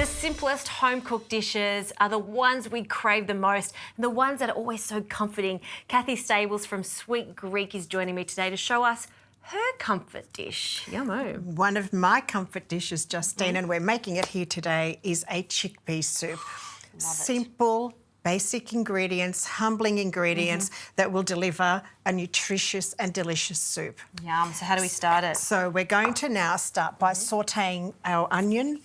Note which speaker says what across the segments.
Speaker 1: The simplest home-cooked dishes are the ones we crave the most and the ones that are always so comforting. Kathy Stables from Sweet Greek is joining me today to show us her comfort dish. Yummo.
Speaker 2: One of my comfort dishes, Justine, and we're making it here today, is a chickpea soup. Simple, basic ingredients, humbling ingredients that will deliver a nutritious and delicious soup.
Speaker 1: Yum. So how do we start it?
Speaker 2: So we're going to now start by sautéing our onion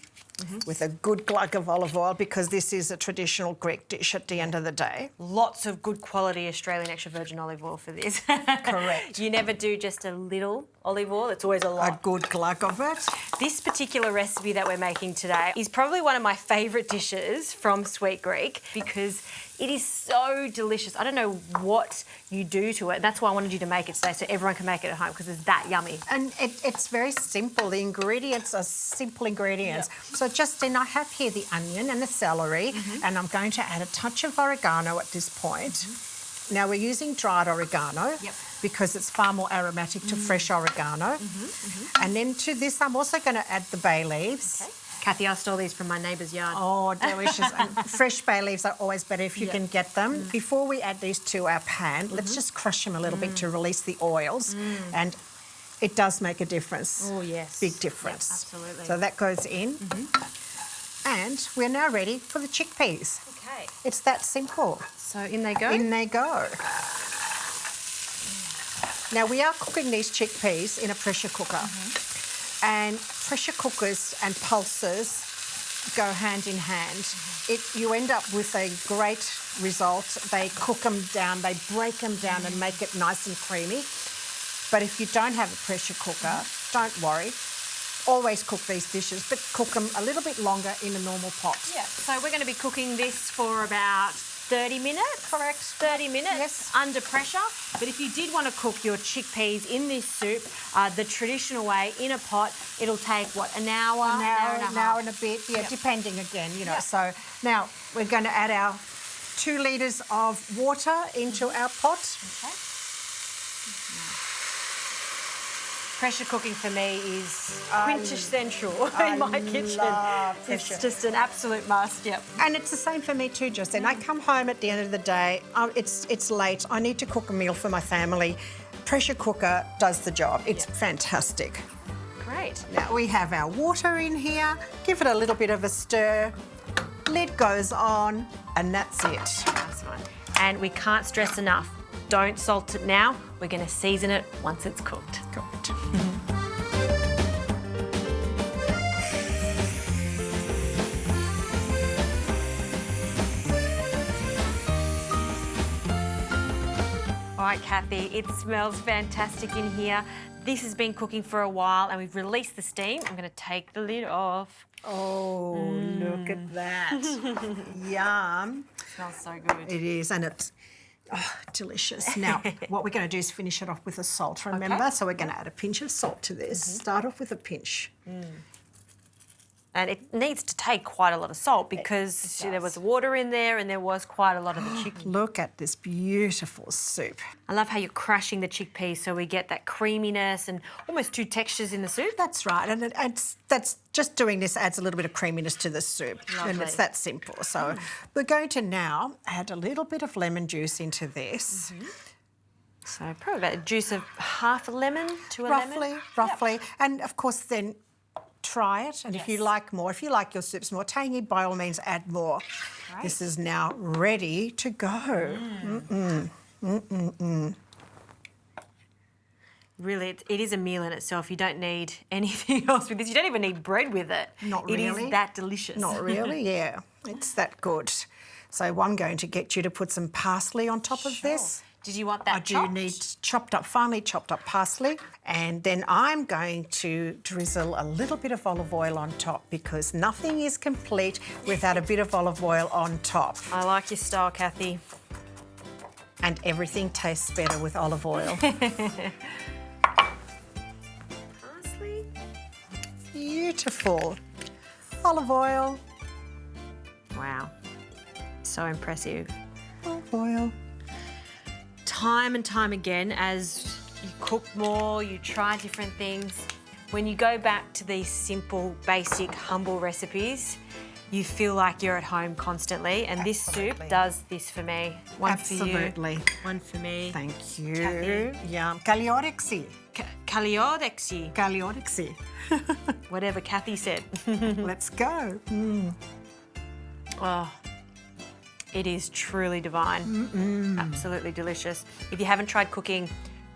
Speaker 2: with a good glug of olive oil, because this is a traditional Greek dish at the end of the day.
Speaker 1: Lots of good quality Australian extra virgin olive oil for this.
Speaker 2: Correct.
Speaker 1: You never do just a little olive oil, it's always a lot.
Speaker 2: A good glug of it.
Speaker 1: This particular recipe that we're making today is probably one of my favourite dishes from Sweet Greek because it is so delicious. I don't know what you do to it. That's why I wanted you to make it today so everyone can make it at home because it's that yummy.
Speaker 2: And it's very simple. The ingredients are simple ingredients. Yep. So Justine, I have here the onion and the celery, and I'm going to add a touch of oregano at this point. Now we're using dried oregano because it's far more aromatic to fresh oregano. And then to this I'm also going to add the bay leaves.
Speaker 1: Okay. Kathy, I stole these from my neighbour's yard.
Speaker 2: Oh, delicious. And fresh bay leaves are always better if you can get them. Before we add these to our pan, let's just crush them a little bit to release the oils. And it does make a difference.
Speaker 1: Oh, yes.
Speaker 2: Big difference.
Speaker 1: Yep, absolutely.
Speaker 2: So that goes in. And we're now ready for the chickpeas.
Speaker 1: Okay.
Speaker 2: It's that simple.
Speaker 1: So in they go?
Speaker 2: In they go. Now, we are cooking these chickpeas in a pressure cooker. And pressure cookers and pulses go hand in hand. You end up with a great result. They cook them down, they break them down and make it nice and creamy. But if you don't have a pressure cooker, don't worry. Always cook these dishes, but cook them a little bit longer in a normal pot.
Speaker 1: Yeah, so we're going to be cooking this for about 30 minutes.
Speaker 2: Correct.
Speaker 1: 30 minutes under pressure. But if you did want to cook your chickpeas in this soup, the traditional way, in a pot, it'll take, what, an hour?
Speaker 2: An hour and a bit, depending again, you know. So now we're going to add our 2 litres of water into our pot.
Speaker 1: Okay. Pressure cooking for me is quintessential in my kitchen. It's just an absolute must,
Speaker 2: And it's the same for me too, Justine. I come home at the end of the day, it's late, I need to cook a meal for my family. Pressure cooker does the job. It's fantastic.
Speaker 1: Great.
Speaker 2: Now we have our water in here. Give it a little bit of a stir. Lid goes on, and that's it.
Speaker 1: That's fine. And we can't stress enough, don't salt it now. We're going to season it once it's cooked.
Speaker 2: Correct.
Speaker 1: All right, Kathy, it smells fantastic in here. This has been cooking for a while and we've released the steam. I'm going to take the lid off.
Speaker 2: Oh, look at that. Yum.
Speaker 1: It smells so good.
Speaker 2: It is, and it's delicious. Now, what we're going to do is finish it off with a salt, remember? So we're going to add a pinch of salt to this. Start off with a pinch.
Speaker 1: And it needs to take quite a lot of salt because there was water in there and there was quite a lot of the chicken.
Speaker 2: Look at this beautiful soup.
Speaker 1: I love how you're crushing the chickpeas so we get that creaminess and almost 2 textures in the soup.
Speaker 2: That's right, and that's just doing this adds a little bit of creaminess to the soup.
Speaker 1: Lovely.
Speaker 2: And it's that simple. So we're going to now add a little bit of lemon juice into this.
Speaker 1: So probably about a juice of half a lemon to a lemon.
Speaker 2: Roughly. And of course then try it, and if you like more, if you like your soups more tangy, by all means add more.
Speaker 1: Great.
Speaker 2: This is now ready to go.
Speaker 1: Really, it is a meal in itself. You don't need anything else with this. You don't even need bread with it.
Speaker 2: Not really.
Speaker 1: It is that delicious.
Speaker 2: Not really, yeah. It's that good. So I'm going to get you to put some parsley on top of this.
Speaker 1: Did you want that
Speaker 2: I
Speaker 1: chopped?
Speaker 2: do need finely chopped up parsley. And then I'm going to drizzle a little bit of olive oil on top because nothing is complete without a bit of olive oil on top.
Speaker 1: I like your style, Kathy.
Speaker 2: And everything tastes better with olive oil.
Speaker 1: Parsley.
Speaker 2: Beautiful. Olive oil.
Speaker 1: Wow. So impressive.
Speaker 2: Olive oil.
Speaker 1: Time and time again, as you cook more, you try different things, when you go back to these simple, basic, humble recipes, you feel like you're at home constantly, and this soup does this for me. One
Speaker 2: Absolutely.
Speaker 1: for you, one for me.
Speaker 2: Thank you.
Speaker 1: Kathy.
Speaker 2: Yeah. Kaliorexi.
Speaker 1: Kaliodexy,
Speaker 2: Kaliorexi.
Speaker 1: whatever Kathy said.
Speaker 2: Let's go.
Speaker 1: Oh, it is truly divine. Absolutely delicious. If you haven't tried cooking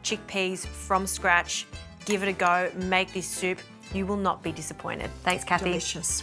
Speaker 1: chickpeas from scratch, give it a go. Make this soup. You will not be disappointed. Thanks, Kathy.
Speaker 2: Delicious.